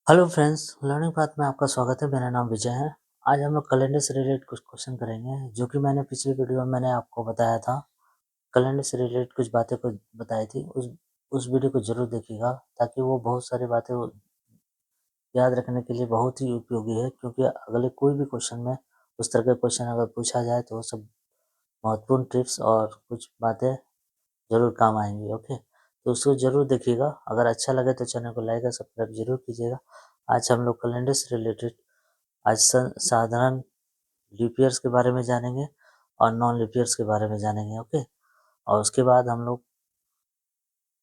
Hello friends, learning path में आपका स्वागत है। मेरा नाम विजय है। आज हम लोग कैलेंडर से रिलेटेड कुछ क्वेश्चन करेंगे, जो कि मैंने पिछली वीडियो में मैंने आपको बताया था। कैलेंडर से रिलेटेड कुछ बातें को बताई थी। उस वीडियो को जरूर देखिएगा, ताकि वो बहुत सारी बातें याद रखने के लिए बहुत ही उपयोगी है। क्योंकि अगले कोई भी क्वेश्चन में उस तरह का क्वेश्चन अगर पूछा जाए तो वो सब महत्वपूर्ण टिप्स और कुछ बातें जरूर काम आएंगी। ओके, तो उसको जरूर देखिएगा। अगर अच्छा लगे तो चैनल को लाइक और सब्सक्राइब जरूर कीजिएगा। आज हम लोग कैलेंडर से रिलेटेड आज साधारण लीप ईयर्स के बारे में जानेंगे और नॉन लीप ईयर्स के बारे में जानेंगे। ओके, और उसके बाद हम लोग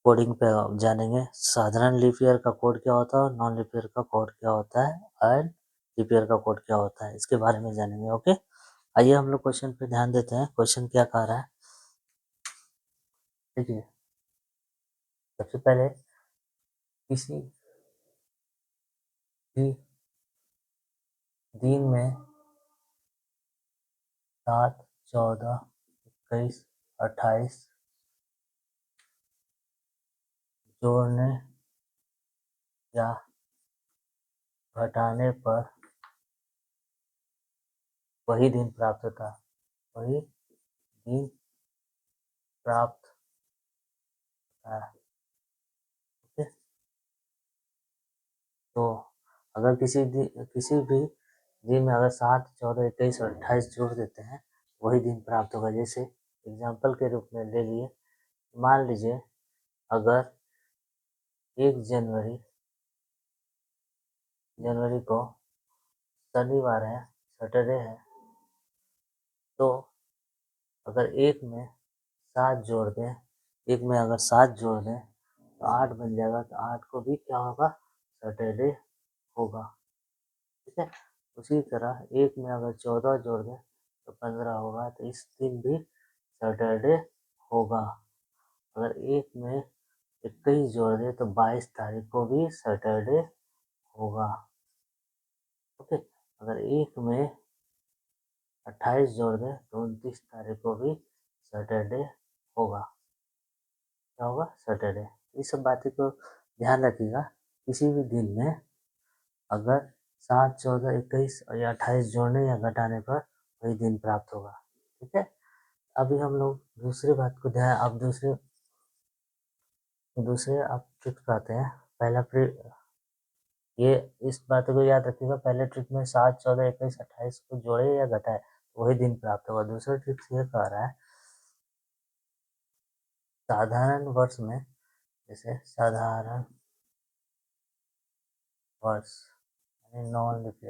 कोडिंग पे जानेंगे। साधारण लीप ईयर का कोड क्या होता है और नॉन लीप ईयर का कोड क्या होता है और लीप ईयर का कोड क्या होता है, इसके बारे में जानेंगे। ओके, आइए हम लोग क्वेश्चन पे ध्यान देते हैं। क्वेश्चन क्या कह रहा है, देखिए। सबसे पहले किसी भी दिन में 7, 14, 21, 28 जोड़ने या घटाने पर वही दिन प्राप्त होता है। वही दिन प्राप्त होता है। ओके, तो अगर किसी भी दिन में अगर 7, 14, 21 और 28 जोड़ देते हैं, वही दिन प्राप्त होगा। जैसे एग्जाम्पल के रूप में ले लिए, मान लीजिए अगर 1 जनवरी को शनिवार है, सैटरडे है, तो अगर एक में 7 जोड़ दें, एक में अगर 7 जोड़ दें तो 8 बन जाएगा। तो 8 को भी क्या होगा, सैटरडे होगा। ठीक है, उसी तरह एक में अगर 14 जोड़ दें तो 15 होगा। तो इस दिन भी सैटरडे होगा। अगर एक में 21 जोड़ दें तो 22 तारीख को भी सैटरडे होगा। ओके, अगर एक में 28 जोड़ दें तो 29 तारीख को भी सैटरडे होगा। क्या होगा, सैटरडे। ये सब बातें को ध्यान रखिएगा। किसी भी दिन में अगर 7, 14, 21 या 28 जोड़ने या घटाने पर वही दिन प्राप्त होगा। ठीक है, अभी हम लोग दूसरी बात को ध्यान अब दूसरे आप ट्रिक पे आते हैं। पहला ट्रिक ये, इस बात को याद रखिएगा। पहले ट्रिक में 7, 14, 21, 28 को जोड़े या घटाए वही दिन प्राप्त होगा। दूसरा ट्रिक ये कह रहा है, साधारण वर्ष में, जैसे साधारण वर्ष यानी नॉन लीप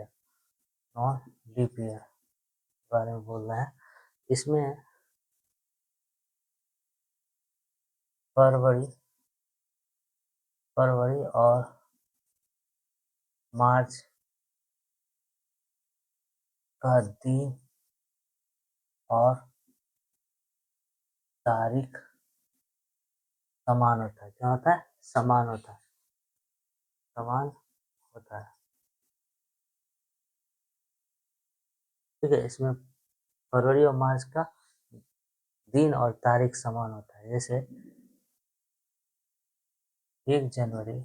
ईयर बारे में बोल रहे हैं। इसमें फरवरी और मार्च का दिन और तारीख समान होता है। क्या होता है, समान होता है। समान होता है। ठीक है, इसमें फरवरी और मार्च का दिन और तारीख समान होता है। जैसे 1 जनवरी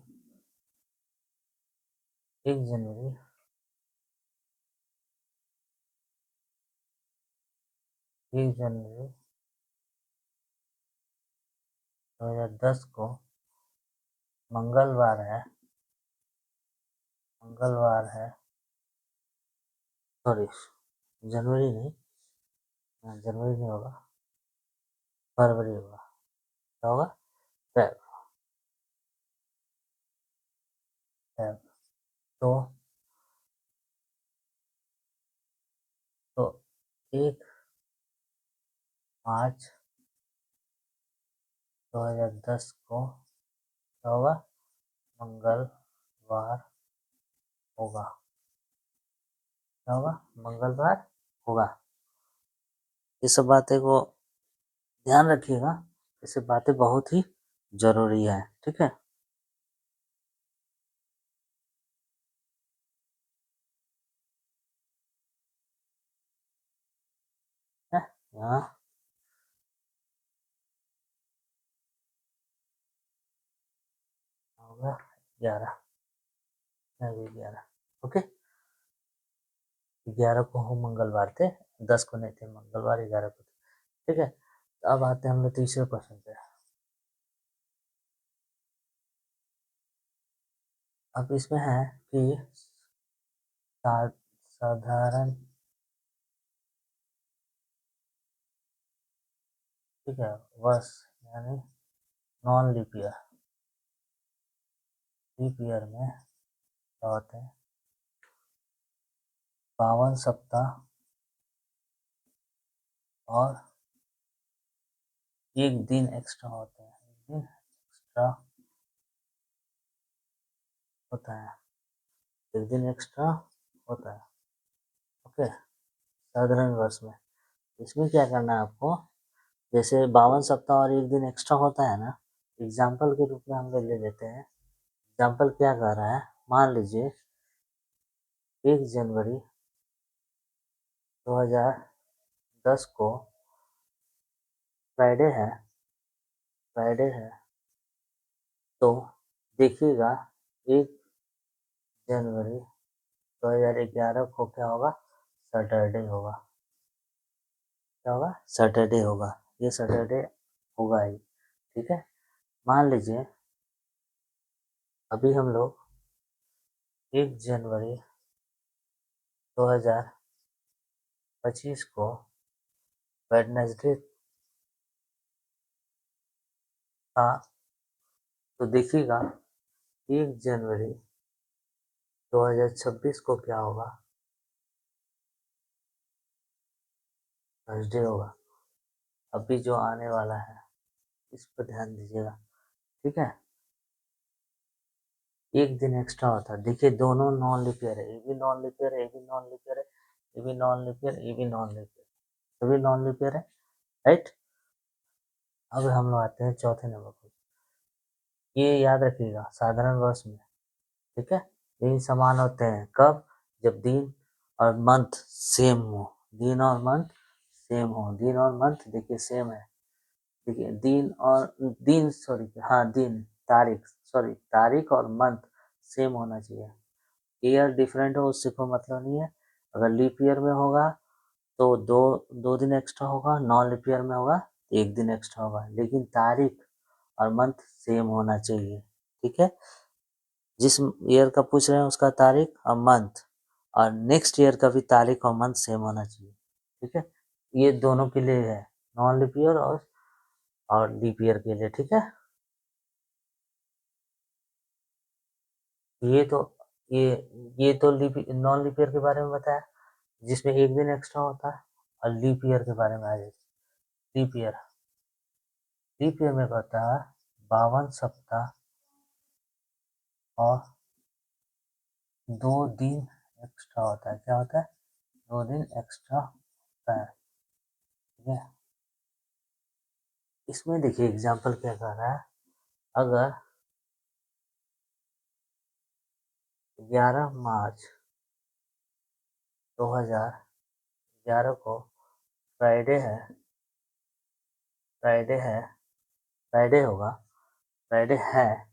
1 जनवरी 1 जनवरी 2010 को मंगलवार है। सॉरी, जनवरी नहीं, जनवरी नहीं होगा, फरवरी होगा। क्या होगा, फेब। फेब। तो 1 मार्च 2010 को क्या होगा, मंगलवार होगा। क्या होगा, मंगलवार होगा। ये सब बातें को ध्यान रखिएगा। ये सब बातें बहुत ही जरूरी है। ठीक है, यहाँ होगा 11। इसमें भी 11। ओके, 11 को हम मंगलवार थे, 10 को नहीं थे मंगलवार, 11 को थे। ठीक है, अब आते हैं हम लोग तीसरे क्वेश्चन पे। अब इसमें है कि साधारण, ठीक है, वर्ष यानी non leap year, leap year में क्या होते हैं, 52 सप्ताह और एक दिन एक्स्ट्रा होते हैं, एक दिन एक्स्ट्रा होता है, एक दिन एक्स्ट्रा होता है। ओके, साधारण वर्ष में इसमें क्या करना है आपको, जैसे 52 सप्ताह और एक दिन एक्स्ट्रा होता है ना, एग्जाम्पल के रूप में हम लोग ले लेते हैं। एग्जाम्पल क्या कर रहा है, मान लीजिए 1 जनवरी 2010 को फ्राइडे है, फ्राइडे है, तो देखिएगा 1 जनवरी 2011 को क्या होगा, सैटरडे होगा, क्या होगा, सैटरडे होगा, ये सैटरडे होगा ही। ठीक है, मान लीजिए अभी हम लोग 1 जनवरी 2025 को वेडनेसडे था, तो देखिएगा 1 जनवरी 2026 को क्या होगा, थर्सडे होगा। अभी जो आने वाला है इस पर ध्यान दीजिएगा। ठीक है, एक दिन एक्स्ट्रा होता है, देखिए दोनों नॉन लीप ईयर है, ये भी नॉन लीप ईयर है, ये भी नॉन लीप ईयर है, ये भी नॉन लीप ईयर, ये भी नॉन लीप ईयर, सभी नॉन लीप ईयर है, राइट। अब हम लोग आते हैं चौथे नंबर पर, ये याद रखिएगा साधारण वर्ष में, ठीक है, दिन समान होते हैं कब, जब दिन और मंथ सेम हो, दिन और मंथ सेम हो, दिन और मंथ देखिए सेम है, देखिए दिन और दिन, सॉरी हाँ दिन, तारीख, सॉरी तारीख और मंथ सेम होना चाहिए। ईयर डिफरेंट हो उससे कोई मतलब नहीं है, अगर लीप ईयर में होगा तो दो दिन एक्स्ट्रा होगा, नॉन लीप ईयर में होगा तो एक दिन एक्स्ट्रा होगा, लेकिन तारीख और मंथ सेम होना चाहिए। ठीक है, जिस ईयर का पूछ रहे हैं उसका तारीख और मंथ, और नेक्स्ट ईयर का भी तारीख और मंथ सेम होना चाहिए। ठीक है, ये दोनों के लिए है, नॉन लीप ईयर और लीप ईयर के लिए। ठीक है, ये तो ये ये तो नॉन लीप ईयर के बारे में बताया, जिसमें एक दिन एक्स्ट्रा होता है, और लीप ईयर के बारे में आ जाए। लीप ईयर, लीप ईयर में कहता है 52 सप्ताह और 2 दिन एक्स्ट्रा होता है, क्या होता है, 2 दिन एक्स्ट्रा होता है। ठीक है, इसमें देखिए एग्जाम्पल क्या कर रहा है, अगर 11 मार्च 2011 को फ्राइडे है, फ्राइडे है, फ्राइडे होगा, फ्राइडे है,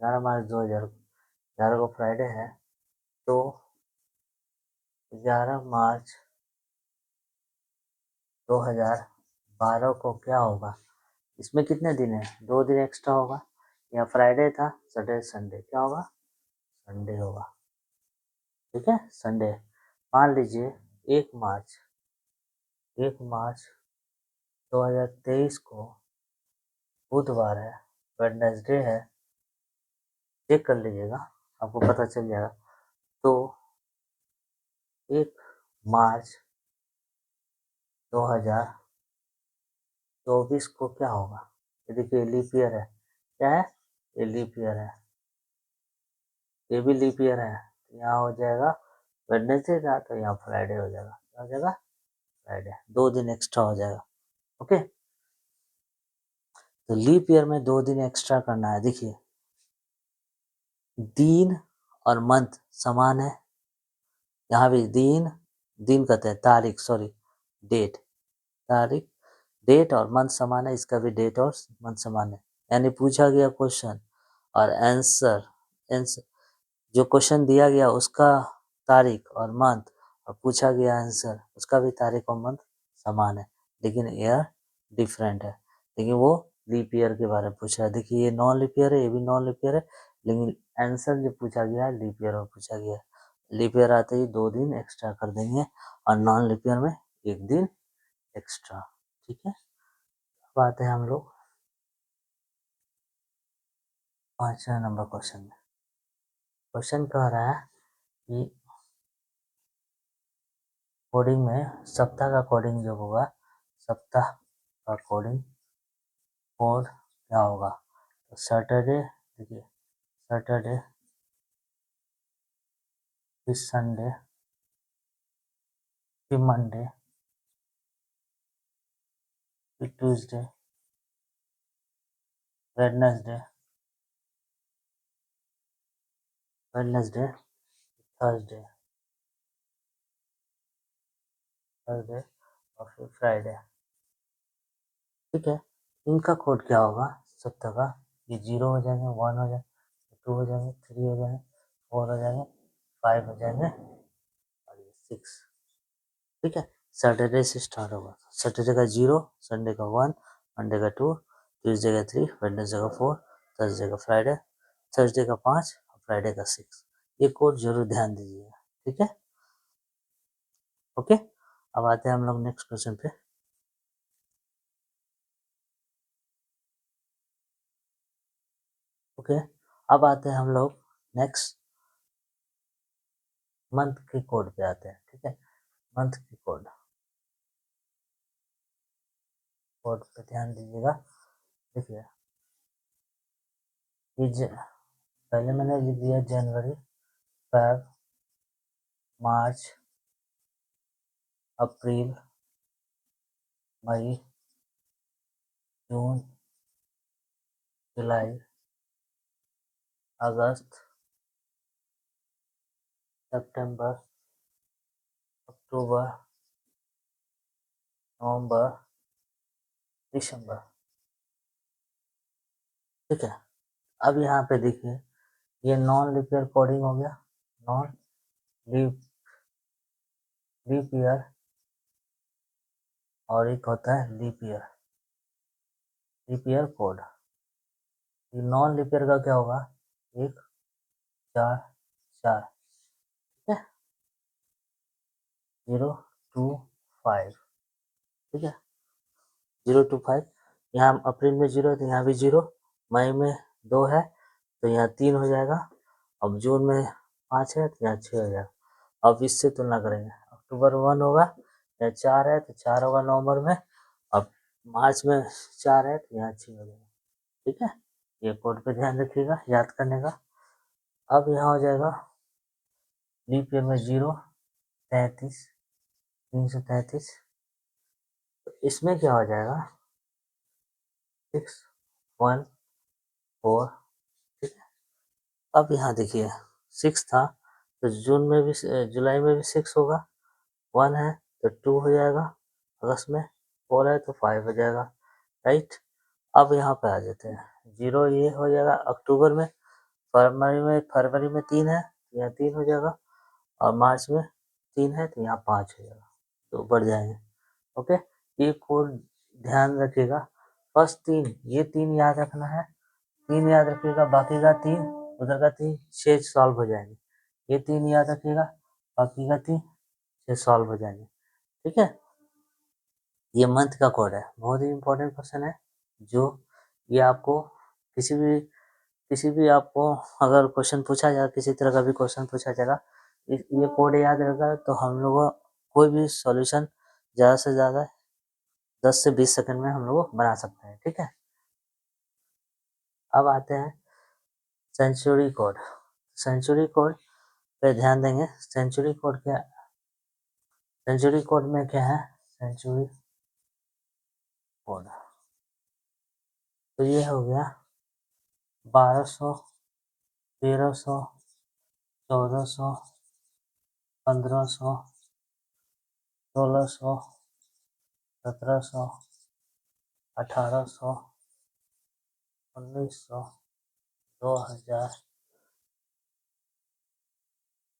11 मार्च 2011 को फ्राइडे है, तो 11 मार्च 2012 को क्या होगा, इसमें कितने दिन है, 2 दिन एक्स्ट्रा होगा, या फ्राइडे था, सैटरडे संडे, क्या होगा, संडे होगा। ठीक है, संडे। मान लीजिए 1 मार्च 2023 को बुधवार है, वेडनेसडे है, चेक कर लीजिएगा आपको पता चल जाएगा। तो 1 मार्च 2024 को क्या होगा, ये देखिए लीप ईयर है, क्या है, ये लीप ईयर है, ये भी लीप ईयर है, तो यहाँ हो जाएगा वेडनेसडे था तो यहाँ फ्राइडे हो जाएगा, क्या हो जाएगा, फ्राइडे, 2 दिन एक्स्ट्रा हो जाएगा। ओके, तो लीप ईयर में 2 दिन एक्स्ट्रा करना है, देखिए दिन और मंथ समान है, यहाँ भी दिन, दिन कहते हैं तारीख, सॉरी डेट, तारीख, डेट और मंथ समान है, इसका भी डेट और मंथ समान है, यानी पूछा गया क्वेश्चन और आंसर, आंसर जो क्वेश्चन दिया गया उसका तारीख और मंथ और पूछा गया आंसर उसका भी तारीख और मंथ समान है, लेकिन ईयर डिफरेंट है। लेकिन वो लीप ईयर के बारे में पूछ रहा है। देखिए ये नॉन लीप ईयर है, ये भी नॉन लीप ईयर है, लेकिन आंसर जो पूछा गया है लीप ईयर में पूछा गया है। लीप ईयर आते ही 2 दिन एक्स्ट्रा कर देंगे और नॉन लीप ईयर में 1 दिन एक्स्ट्रा। ठीक है, अब आते हैं हम लोग 5वें नंबर क्वेश्चन में। क्वेश्चन कह रहा है कि कोडिंग में सप्ताह का कोडिंग जो होगा, सप्ताह का कोडिंग कोड क्या होगा? तो सैटरडे, देखिए सैटरडे, फिर संडे, फिर मंडे, फिर ट्यूसडे, वेडनेसडे, थर्सडे, थर्सडे और फिर फ्राइडे। ठीक है, इनका कोड क्या होगा सप्ताह का? ये 0 हो जाएंगे, 1 हो जाएंगे, 2 हो जाएंगे, 3 हो जाएंगे, 4 हो जाएंगे, 5 हो जाएंगे और ये 6। ठीक है, सैटरडे से स्टार्ट होगा। सैटरडे का 0, संडे का 1, मंडे का 2, ट्यूसडे का 3, वेडनेसडे का 4, थर्सडे का फ्राइडे, थर्सडे का 5 और फ्राइडे का 6। ये कोड जरूर ध्यान दीजिएगा। ठीक है, ओके। अब आते हैं हम लोग नेक्स्ट क्वेश्चन पे। ओके, अब आते हैं हम लोग नेक्स्ट मंथ के कोड पे आते हैं। ठीक है, मंथ की कोड पे ध्यान दीजिएगा। देखिए ये पहले मैंने लिख दिया जनवरी, फेब, मार्च, अप्रैल, मई, जून, जुलाई, अगस्त, सितंबर, अक्टूबर, नवंबर, दिसंबर। ठीक है, अब यहाँ पे देखिए ये नॉन लीप ईयर कोडिंग हो गया, नॉन लीप ईयर, और एक होता है लीप ईयर कोड। ये नॉन लीप ईयर का क्या होगा? 1 4 4। ठीक है, 0 2 5। ठीक है, 0 2 5। यहाँ अप्रैल में 0 है तो यहाँ भी 0, मई में 2 है तो यहाँ 3 हो जाएगा, अब जून में 5 है तो यहाँ 6 हो जाएगा। अब इससे तुलना करेंगे, अक्टूबर 1 होगा, यहाँ 4 है तो 4 होगा नवंबर में, अब मार्च में 4 है तो यहाँ 6 हो जाएगा। ठीक है, ये कोड पे ध्यान रखिएगा याद करने का। अब यहाँ हो जाएगा लीप ईयर में 0 33 333, तो इसमें क्या हो जाएगा 6 1 4। ठीक है, अब यहाँ देखिए 6 था तो जून में भी जुलाई में भी 6 होगा, 1 है तो 2 हो जाएगा, अगस्त में 4 है तो 5 हो जाएगा। राइट, अब यहाँ पे आ जाते हैं 0, ये हो जाएगा अक्टूबर में, फरवरी में 3 है तो यहाँ 3 हो जाएगा, और मार्च में 3 है तो यहाँ 5 हो जाएगा, तो बढ़ जाएंगे। ओके, ये कोड ध्यान रखिएगा। फर्स्ट 3, ये 3 याद रखना है, 3 याद रखिएगा, बाकी का 3 उधर का 3 6 सॉल्व हो जाएंगे। ये 3 याद रखिएगा, बाकी का 3 6 सॉल्व हो जाएंगे। ठीक है, ये मंथ का कोड है, बहुत ही इंपॉर्टेंट क्वेश्चन है, जो ये आपको किसी भी आपको अगर क्वेश्चन पूछा जाए, किसी तरह का भी क्वेश्चन पूछा जाएगा, ये कोड याद रहेगा तो हम लोग कोई भी सॉल्यूशन ज़्यादा से ज़्यादा 10 से 20 सेकंड में हम लोग बना सकते हैं। ठीक है, अब आते हैं सेंचुरी कोड। सेंचुरी कोड पे ध्यान देंगे। सेंचुरी कोड क्या, सेंचुरी कोड में क्या है, सेंचुरी कोड तो ये हो गया 1200, 1300, 1400, 1500, 1600, 1700, 1800, 1900, 2000,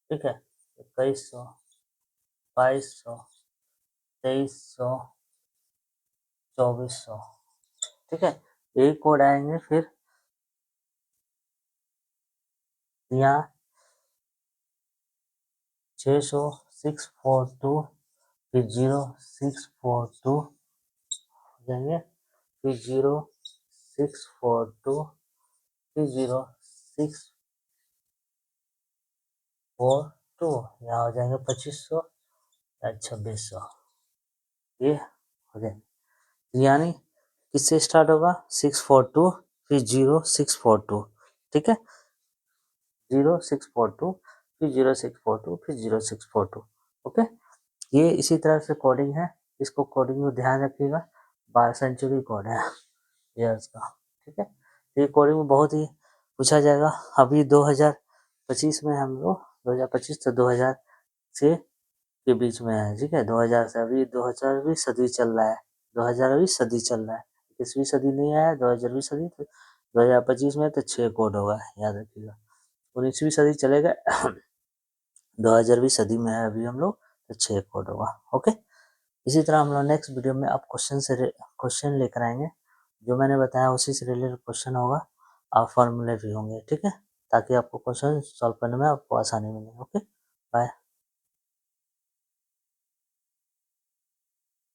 ठीक है, 2100, 2200, 2300, 2400, ठीक है। यही कोड आएंगे। फिर यहाँ 600, 642, फिर 0642 हो जाएंगे, फिर 0642, फिर 0642, यहाँ हो जाएंगे 2500 या 2600, ये हो जाएंगे। यानी किससे स्टार्ट होगा? 642, फिर 0642, ठीक है, 0642, फिर 0642, फिर 0642, ओके। ये इसी तरह से कोडिंग है, इसको कोडिंग में ध्यान रखिएगा, 12 सेंचुरी कोड है ईयर्स का, ठीक है। ये कोडिंग में बहुत ही पूछा जाएगा। अभी 2025 में हम लोग 2025 से 2006 के बीच में है, ठीक है। 2000 से अभी 2000वीं सदी चल रहा है, 2000वीं सदी चल रहा है, 21वीं सदी नहीं आया, 2000वीं सदी, तो 2025 में तो 6 कोड होगा, याद रखिएगा। 19वीं सदी चलेगा 2000वीं सदी में है अभी हम लोग, तो 6 कोड होगा, ओके। इसी तरह हम लोग नेक्स्ट वीडियो में आप क्वेश्चन लेकर आएंगे, जो मैंने बताया उसी से रिलेटेड क्वेश्चन होगा, और फॉर्मूले भी होंगे, ठीक है, ताकि आपको क्वेश्चन सॉल्व करने में आपको आसानी मिले, ओके। बाय।